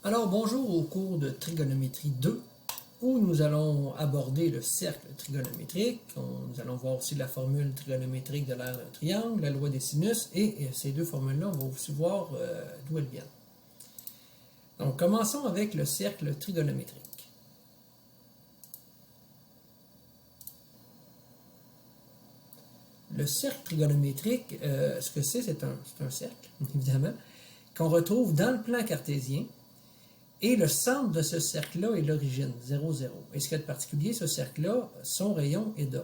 Alors bonjour au cours de trigonométrie 2 où nous allons aborder le cercle trigonométrique. Nous allons voir aussi la formule trigonométrique de l'aire d'un triangle, la loi des sinus et ces deux formules-là, on va aussi voir d'où elles viennent. Donc commençons avec le cercle trigonométrique. Le cercle trigonométrique, ce que c'est un cercle, évidemment, qu'on retrouve dans le plan cartésien. Et le centre de ce cercle-là est l'origine, 0, 0. Et ce qu'il y a de particulier, ce cercle-là, son rayon est de 1.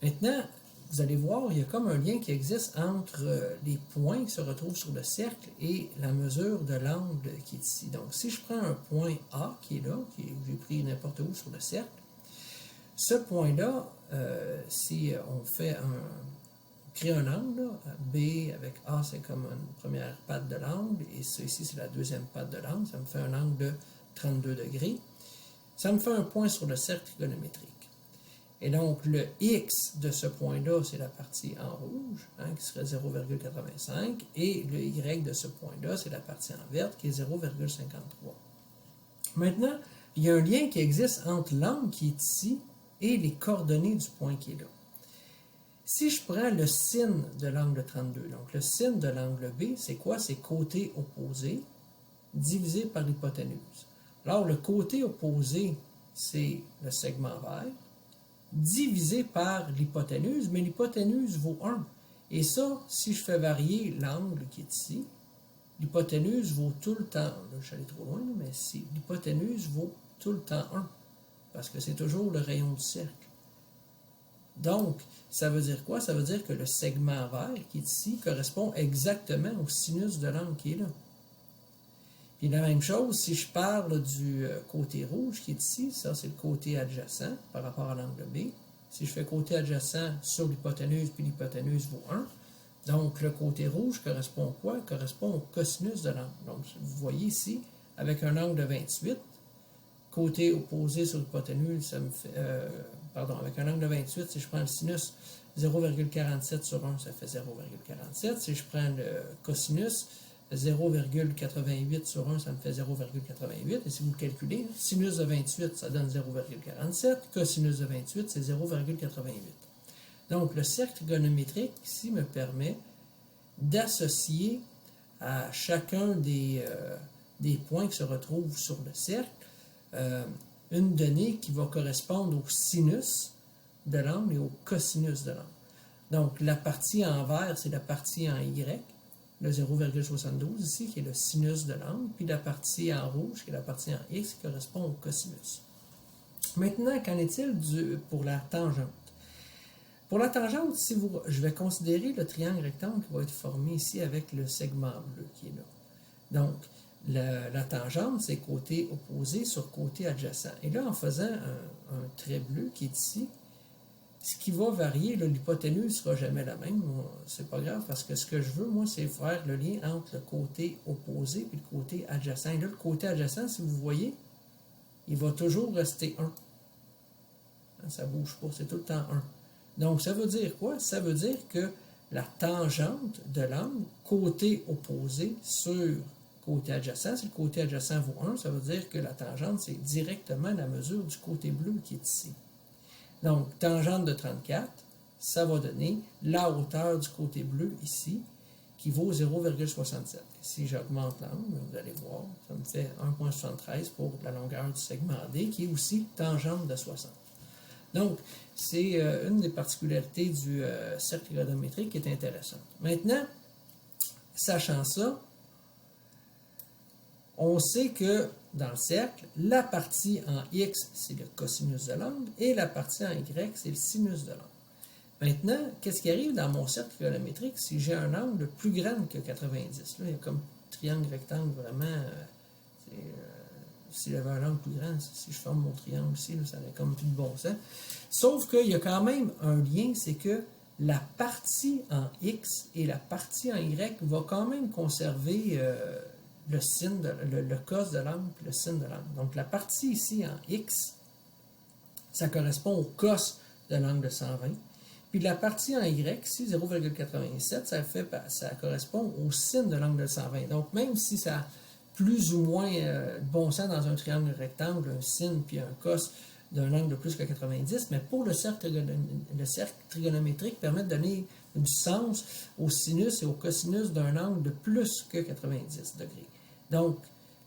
Maintenant, vous allez voir, il y a comme un lien qui existe entre les points qui se retrouvent sur le cercle et la mesure de l'angle qui est ici. Donc, si je prends un point A qui est là, j'ai pris n'importe où sur le cercle, ce point-là, si on crée un angle, là, B avec A, c'est comme une première patte de l'angle, et ça ici, c'est la deuxième patte de l'angle, ça me fait un angle de 32 degrés. Ça me fait un point sur le cercle trigonométrique. Et donc, le X de ce point-là, c'est la partie en rouge, qui serait 0,85, et le Y de ce point-là, c'est la partie en verte, qui est 0,53. Maintenant, il y a un lien qui existe entre l'angle qui est ici et les coordonnées du point qui est là. Si je prends le sin de l'angle 32, donc le sin de l'angle B, c'est quoi? C'est côté opposé divisé par l'hypoténuse. Alors, le côté opposé, c'est le segment vert, divisé par l'hypoténuse, mais l'hypoténuse vaut 1. Et ça, si je fais varier l'angle qui est ici, l'hypoténuse vaut tout le temps, là je suis allé trop loin, mais si l'hypoténuse vaut tout le temps 1, parce que c'est toujours le rayon du cercle. Donc, ça veut dire quoi? Ça veut dire que le segment vert qui est ici correspond exactement au sinus de l'angle qui est là. Puis la même chose, si je parle du côté rouge qui est ici, ça c'est le côté adjacent par rapport à l'angle B. Si je fais côté adjacent sur l'hypoténuse, puis l'hypoténuse vaut 1, donc le côté rouge correspond à quoi? Correspond au cosinus de l'angle. Donc, vous voyez ici, avec un angle de 28, côté opposé sur l'hypoténuse, ça me fait... avec un angle de 28, si je prends le sinus, 0,47 sur 1, ça fait 0,47. Si je prends le cosinus, 0,88 sur 1, ça me fait 0,88. Et si vous le calculez, sinus de 28, ça donne 0,47. Cosinus de 28, c'est 0,88. Donc, le cercle trigonométrique, ici, me permet d'associer à chacun des points qui se retrouvent sur le cercle une donnée qui va correspondre au sinus de l'angle et au cosinus de l'angle. Donc, la partie en vert, c'est la partie en Y, le 0,72 ici, qui est le sinus de l'angle, puis la partie en rouge, qui est la partie en X, qui correspond au cosinus. Maintenant, qu'en est-il pour la tangente? Pour la tangente, je vais considérer le triangle rectangle qui va être formé ici avec le segment bleu qui est là. Donc, la tangente, c'est côté opposé sur côté adjacent. Et là, en faisant un trait bleu qui est ici, ce qui va varier, l'hypoténuse ne sera jamais la même. C'est pas grave parce que ce que je veux, moi, c'est faire le lien entre le côté opposé et le côté adjacent. Et là, le côté adjacent, si vous voyez, il va toujours rester 1. Ça ne bouge pas, c'est tout le temps 1. Donc, ça veut dire quoi? Ça veut dire que la tangente de l'angle, côté opposé sur côté adjacent, si le côté adjacent vaut 1, ça veut dire que la tangente, c'est directement la mesure du côté bleu qui est ici. Donc, tangente de 34, ça va donner la hauteur du côté bleu ici, qui vaut 0,67. Si j'augmente l'angle, vous allez voir, ça me fait 1,73 pour la longueur du segment D, qui est aussi tangente de 60. Donc, c'est une des particularités du cercle trigonométrique qui est intéressante. Maintenant, sachant ça, on sait que dans le cercle, la partie en X, c'est le cosinus de l'angle, et la partie en Y, c'est le sinus de l'angle. Maintenant, qu'est-ce qui arrive dans mon cercle trigonométrique si j'ai un angle plus grand que 90? Là, il y a comme triangle rectangle vraiment... si j'avais un angle plus grand, si je forme mon triangle ici, là, ça n'aurait comme plus de bon sens. Sauf qu'il y a quand même un lien, c'est que la partie en X et la partie en Y va quand même conserver le sin, le cos de l'angle et le sin de l'angle. Donc la partie ici en X, ça correspond au cos de l'angle de 120. Puis la partie en Y, ici, 0,87, ça correspond au sin de l'angle de 120. Donc même si ça plus ou moins de bon sens dans un triangle rectangle, un sin puis un cos d'un angle de plus que 90, mais pour le cercle trigonométrique permet de donner du sens au sinus et au cosinus d'un angle de plus que 90 degrés. Donc,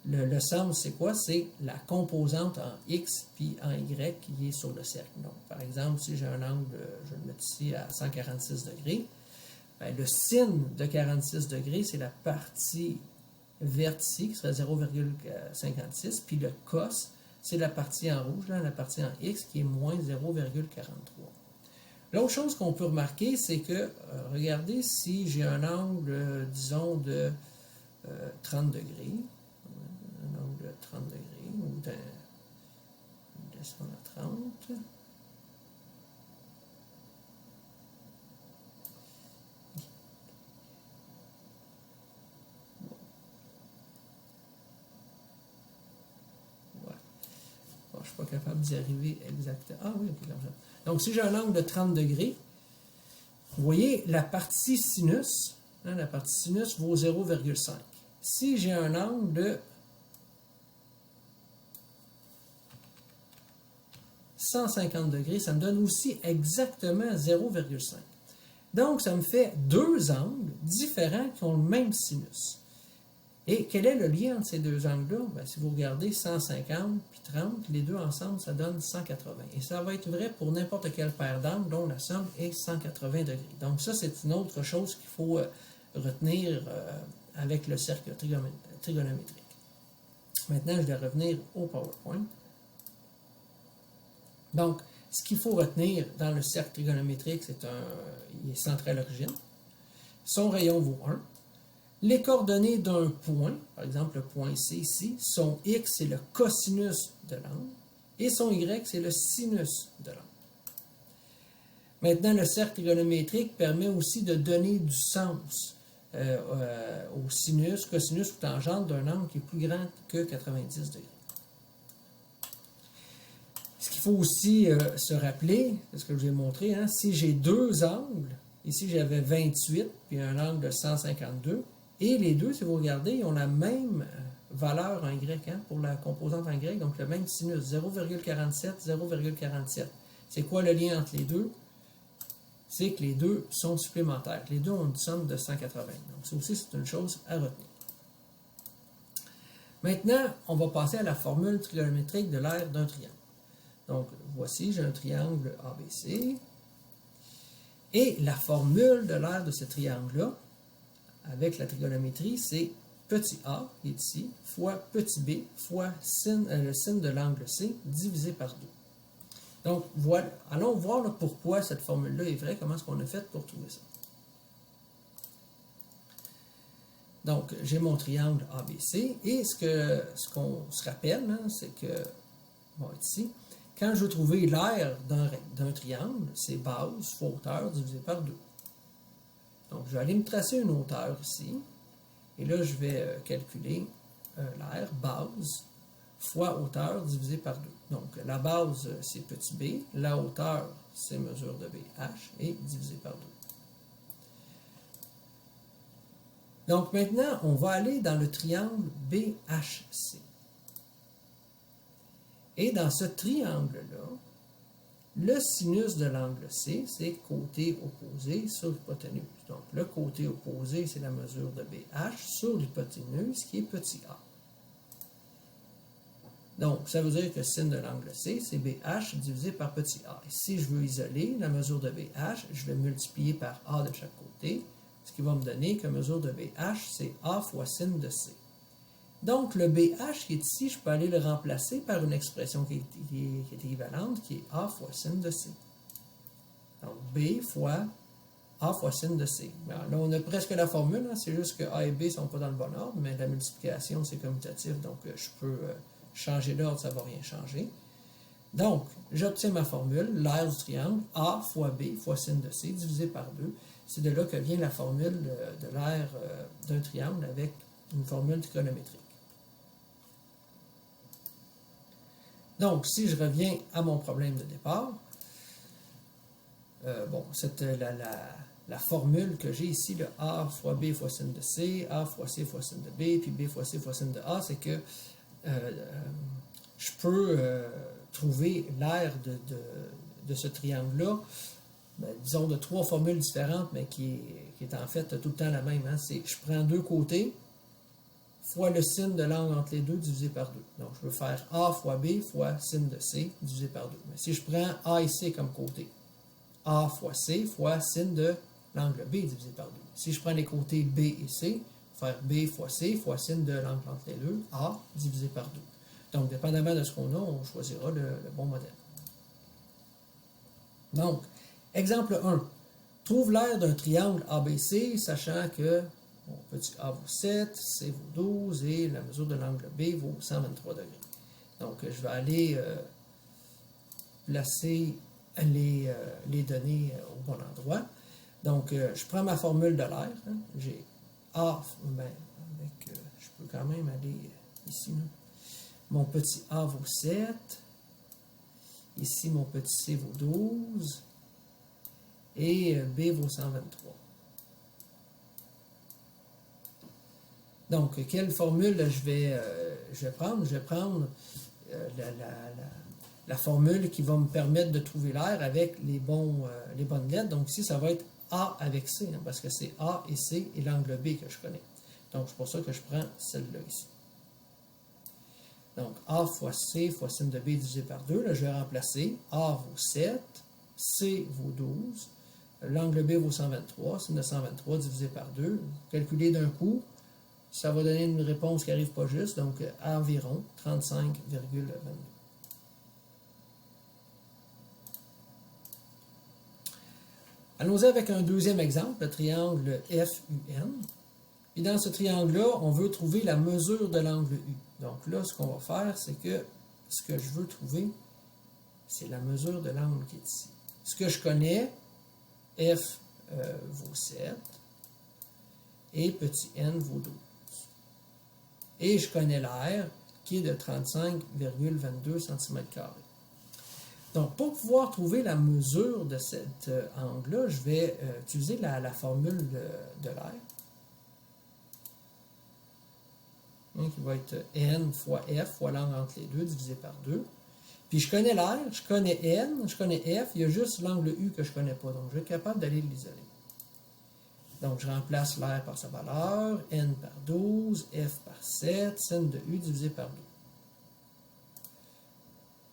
le sens, c'est quoi? C'est la composante en x puis en y qui est sur le cercle. Donc, par exemple, si j'ai un angle, je vais le mettre ici à 146 degrés, bien, le sin de 46 degrés, c'est la partie verte ici, qui serait 0,56, puis le cos, c'est la partie en rouge, là, la partie en x, qui est moins 0,43. L'autre chose qu'on peut remarquer, c'est que, regardez, si j'ai un angle, disons, de 30 degrés, un angle de 30 degrés, ou descendre à 30, je ne suis pas capable d'y arriver exactement. Ah oui, ok, comme ça. Donc, si j'ai un angle de 30 degrés, vous voyez, la partie sinus vaut 0,5. Si j'ai un angle de 150 degrés, ça me donne aussi exactement 0,5. Donc, ça me fait deux angles différents qui ont le même sinus. Et quel est le lien entre ces deux angles-là? Bien, si vous regardez 150 puis 30, les deux ensemble, ça donne 180. Et ça va être vrai pour n'importe quelle paire d'angles dont la somme est 180 degrés. Donc ça, c'est une autre chose qu'il faut retenir avec le cercle trigonométrique. Maintenant, je vais revenir au PowerPoint. Donc, ce qu'il faut retenir dans le cercle trigonométrique, il est centré à l'origine. Son rayon vaut 1. Les coordonnées d'un point, par exemple le point C ici, son x c'est le cosinus de l'angle et son y c'est le sinus de l'angle. Maintenant, le cercle trigonométrique permet aussi de donner du sens au sinus, cosinus ou tangente d'un angle qui est plus grand que 90 degrés. Ce qu'il faut aussi se rappeler, c'est ce que je vous ai montré, hein, si j'ai deux angles, ici j'avais 28 puis un angle de 152, et les deux, si vous regardez, ils ont la même valeur en y, hein, pour la composante en y, donc le même sinus, 0,47, 0,47. C'est quoi le lien entre les deux? C'est que les deux sont supplémentaires. Les deux ont une somme de 180. Donc ça aussi, c'est une chose à retenir. Maintenant, on va passer à la formule trigonométrique de l'aire d'un triangle. Donc, voici, j'ai un triangle ABC. Et la formule de l'aire de ce triangle-là, avec la trigonométrie, c'est petit a, qui est ici, fois petit b, fois le sin de l'angle C, divisé par 2. Donc, voilà. Allons voir là, pourquoi cette formule-là est vraie, comment est-ce qu'on a fait pour trouver ça. Donc, j'ai mon triangle ABC, et ce qu'on se rappelle, hein, c'est que, bon, ici, quand je veux trouver l'aire d'un triangle, c'est base fois hauteur divisé par 2. Donc, je vais aller me tracer une hauteur ici. Et là, je vais calculer l'aire base fois hauteur divisé par 2. Donc, la base, c'est petit b. La hauteur, c'est mesure de BH et divisé par 2. Donc, maintenant, on va aller dans le triangle BHC. Et dans ce triangle-là, le sinus de l'angle C, c'est côté opposé sur l'hypoténuse. Donc, le côté opposé, c'est la mesure de BH sur l'hypoténuse, qui est petit a. Donc, ça veut dire que sin de l'angle C, c'est BH divisé par petit a. Et si je veux isoler la mesure de BH, je vais multiplier par a de chaque côté, ce qui va me donner que mesure de BH, c'est a fois sin de C. Donc, le BH qui est ici, je peux aller le remplacer par une expression qui est équivalente, qui est A fois sin de C. Donc, B fois A fois sin de C. Alors, là, on a presque la formule, hein, c'est juste que A et B ne sont pas dans le bon ordre, mais la multiplication, c'est commutatif, donc je peux changer l'ordre, ça ne va rien changer. Donc, j'obtiens ma formule, l'aire du triangle, A fois B fois sin de C divisé par 2. C'est de là que vient la formule de l'aire d'un triangle avec une formule trigonométrique. Donc, si je reviens à mon problème de départ, bon, la formule que j'ai ici, le A fois B fois sin de C, A fois C fois sin de B, puis B fois C fois sin de A, c'est que je peux trouver l'aire de ce triangle-là, ben, disons de 3 formules différentes, mais qui est en fait tout le temps la même. Hein. Je prends 2 côtés, fois le sin de l'angle entre les deux, divisé par 2. Donc, je peux faire A fois B fois sin de C, divisé par 2. Mais si je prends A et C comme côté, A fois C fois sin de l'angle B, divisé par 2. Si je prends les côtés B et C, faire B fois C fois sin de l'angle entre les deux, A, divisé par 2. Donc, dépendamment de ce qu'on a, on choisira le bon modèle. Donc, exemple 1. Trouve l'aire d'un triangle ABC, sachant que mon petit A vaut 7, C vaut 12 et la mesure de l'angle B vaut 123 degrés. Donc, je vais aller placer les données au bon endroit. Donc, je prends ma formule de l'aire. Hein. J'ai A, ben, je peux quand même aller ici. Là. Mon petit A vaut 7. Ici, mon petit C vaut 12. Et B vaut 123. Donc, quelle formule je vais prendre? Je vais prendre la formule qui va me permettre de trouver l'aire avec les bonnes lettres. Donc, ici, ça va être A avec C, hein, parce que c'est A et C et l'angle B que je connais. Donc, c'est pour ça que je prends celle-là ici. Donc, A fois C fois sin de B divisé par 2. Là, je vais remplacer. A vaut 7, C vaut 12, l'angle B vaut 123, sin de 123 divisé par 2. Calculer d'un coup, ça va donner une réponse qui n'arrive pas juste, donc environ 35,22. Allons-y avec un deuxième exemple, le triangle FUN. Et dans ce triangle-là, on veut trouver la mesure de l'angle U. Donc là, ce qu'on va faire, c'est que ce que je veux trouver, c'est la mesure de l'angle qui est ici. Ce que je connais, F vaut 7 et petit n vaut 12. Et je connais l'aire qui est de 35,22 cm². Donc, pour pouvoir trouver la mesure de cet angle-là, je vais utiliser la formule de l'aire. Qui va être n fois f fois l'angle entre les deux divisé par 2. Puis je connais l'aire, je connais n, je connais f, il y a juste l'angle u que je ne connais pas. Donc je vais être capable d'aller l'isoler. Donc je remplace l'aire par sa valeur, n par 12, f par 7, sin de u divisé par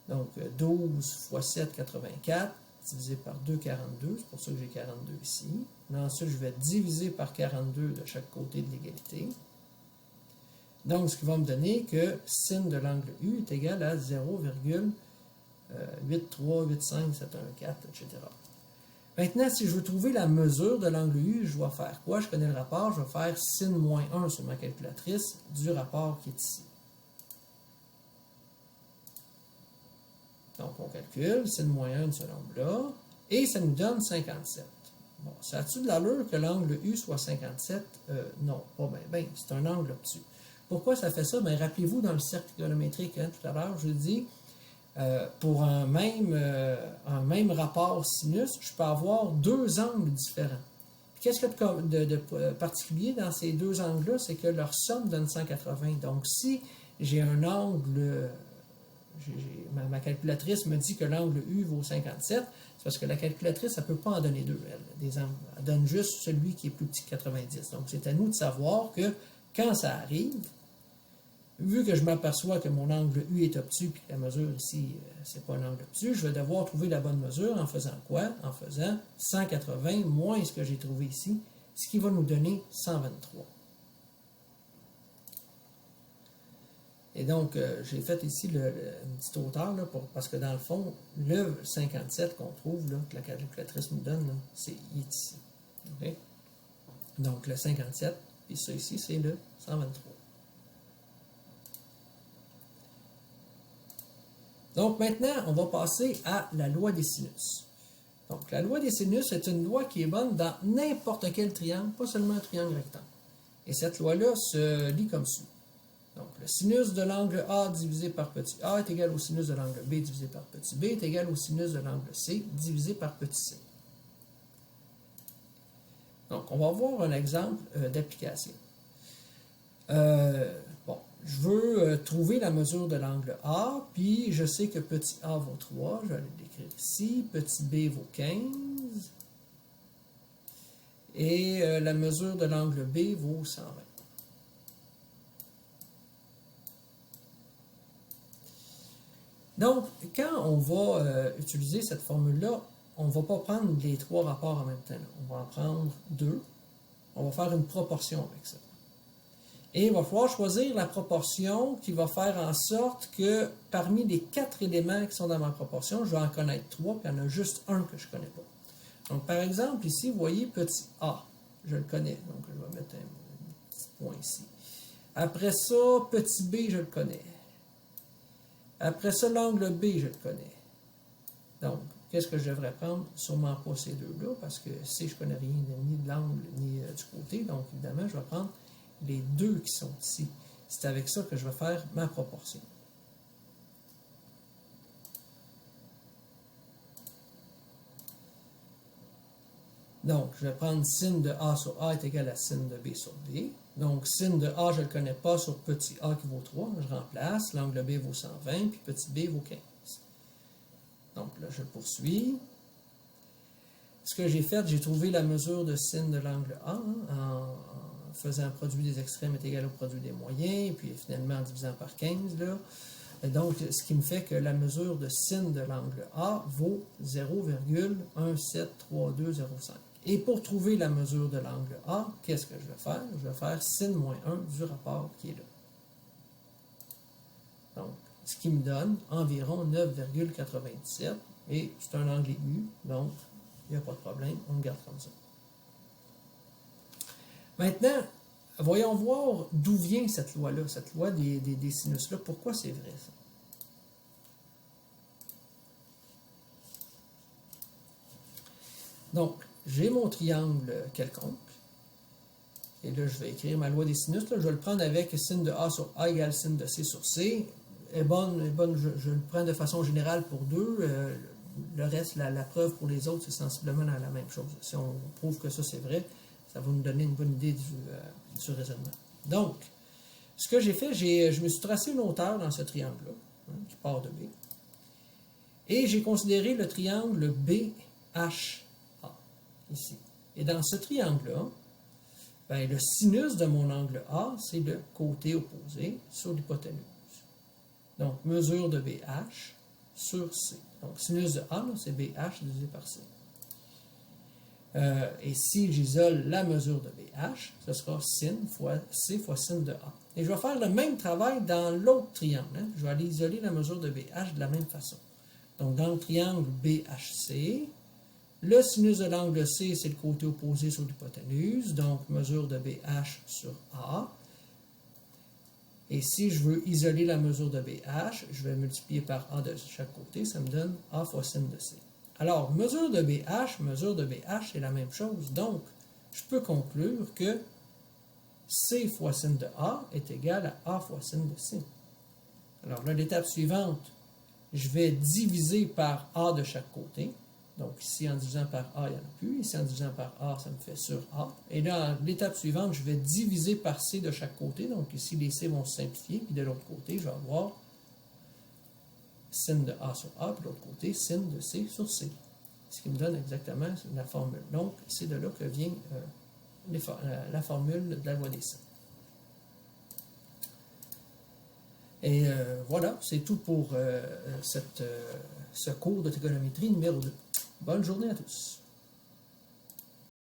2. Donc 12 fois 7, 84, divisé par 2, 42, c'est pour ça que j'ai 42 ici. Et ensuite je vais diviser par 42 de chaque côté de l'égalité. Donc, ce qui va me donner que sin de l'angle U est égal à 0,8385714, etc. Maintenant, si je veux trouver la mesure de l'angle U, je vais faire quoi? Je connais le rapport, je vais faire sin moins 1 sur ma calculatrice du rapport qui est ici. Donc, on calcule sin moins 1 de ce nombre-là, et ça nous donne 57. Bon, ça a-tu de l'allure que l'angle U soit 57? Non, pas bien, c'est un angle obtus. Pourquoi ça fait ça? Bien, rappelez-vous, dans le cercle trigonométrique, hein, tout à l'heure, je dis, pour un même rapport sinus, je peux avoir 2 angles différents. Qu'est-ce qu'il y a de particulier dans ces 2 angles-là? C'est que leur somme donne 180. Donc, si j'ai un angle, ma calculatrice me dit que l'angle U vaut 57, c'est parce que la calculatrice, elle ne peut pas en donner 2, des angles. Elle donne juste celui qui est plus petit que 90. Donc, c'est à nous de savoir que quand ça arrive, vu que je m'aperçois que mon angle U est obtus, puis que la mesure ici, c'est pas un angle obtus, je vais devoir trouver la bonne mesure en faisant quoi? En faisant 180 moins ce que j'ai trouvé ici, ce qui va nous donner 123. Et donc, j'ai fait ici une petite hauteur, là, parce que dans le fond, le 57 qu'on trouve, là, que la calculatrice nous donne, c'est ici. Okay? Donc, le 57, puis ça ici, c'est le 123. Donc maintenant, on va passer à la loi des sinus. Donc la loi des sinus est une loi qui est bonne dans n'importe quel triangle, pas seulement un triangle rectangle. Et cette loi-là se lit comme suit. Donc le sinus de l'angle A divisé par petit a est égal au sinus de l'angle B divisé par petit b est égal au sinus de l'angle C divisé par petit c. Donc, on va voir un exemple d'application. Bon, je veux trouver la mesure de l'angle A, puis je sais que petit a vaut 3, je vais l'écrire ici, petit b vaut 15, et la mesure de l'angle B vaut 120. Donc, quand on va utiliser cette formule-là, on ne va pas prendre les trois rapports en même temps. On va en prendre deux. On va faire une proportion avec ça. Et il va falloir choisir la proportion qui va faire en sorte que parmi les 4 éléments qui sont dans ma proportion, je vais en connaître 3, puis il y en a juste un que je ne connais pas. Donc, par exemple, ici, vous voyez petit a, je le connais. Donc, je vais mettre un petit point ici. Après ça, petit b, je le connais. Après ça, l'angle B, je le connais. Donc, qu'est-ce que je devrais prendre? Sûrement pas ces deux-là, parce que C, je ne connais rien ni de l'angle ni du côté. Donc, évidemment, je vais prendre les deux qui sont ici. C'est avec ça que je vais faire ma proportion. Donc, je vais prendre sin de A sur A est égal à sin de B sur B. Donc, sin de A, je ne le connais pas sur petit a qui vaut 3. Je remplace. L'angle B vaut 120, puis petit b vaut 15. Donc, là, je poursuis. Ce que j'ai fait, j'ai trouvé la mesure de sin de l'angle A en faisant un produit des extrêmes est égal au produit des moyens, et puis finalement en divisant par 15. Là. Donc, ce qui me fait que la mesure de sin de l'angle A vaut 0,173205. Et pour trouver la mesure de l'angle A, qu'est-ce que je vais faire? Je vais faire sin moins 1 du rapport qui est là. Donc, ce qui me donne environ 9,97. Et c'est un angle aigu, donc il n'y a pas de problème, on le garde comme ça. Maintenant, voyons voir d'où vient cette loi-là, cette loi des sinus-là. Pourquoi c'est vrai, ça? Donc, j'ai mon triangle quelconque. Et là, je vais écrire ma loi des sinus. Là, je vais le prendre avec sin de A sur A égale sin de C sur C. Est bonne, je le prends de façon générale pour 2. Le reste, la preuve pour les autres, c'est sensiblement la même chose. Si on prouve que ça, c'est vrai, ça va nous donner une bonne idée du raisonnement. Donc, ce que j'ai fait, je me suis tracé une hauteur dans ce triangle-là, qui part de B. Et j'ai considéré le triangle BHA, ici. Et dans ce triangle-là, ben, le sinus de mon angle A, c'est le côté opposé sur l'hypoténuse. Donc, mesure de BH sur C. Donc, sinus de A, c'est BH divisé par C. Et si j'isole la mesure de BH, ce sera sin fois C fois sin de A. Et je vais faire le même travail dans l'autre triangle. Je vais aller isoler la mesure de BH de la même façon. Donc, dans le triangle BHC, le sinus de l'angle C, c'est le côté opposé sur l'hypoténuse, donc mesure de BH sur A. Et si je veux isoler la mesure de BH, je vais multiplier par A de chaque côté, ça me donne A fois sin de C. Alors, mesure de BH, c'est la même chose. Donc, je peux conclure que C fois sin de A est égal à A fois sin de C. Alors là, l'étape suivante, je vais diviser par A de chaque côté. Donc ici, en divisant par A, il n'y en a plus. Ici, en divisant par A, ça me fait sur A. Et là, l'étape suivante, je vais diviser par C de chaque côté. Donc ici, les C vont se simplifier. Puis de l'autre côté, je vais avoir sin de A sur A. Puis de l'autre côté, sin de C sur C. Ce qui me donne exactement la formule. Donc, c'est de là que vient la formule de la loi des sins. Et voilà, c'est tout pour ce cours de trigonométrie numéro 2. Bonne journée à tous.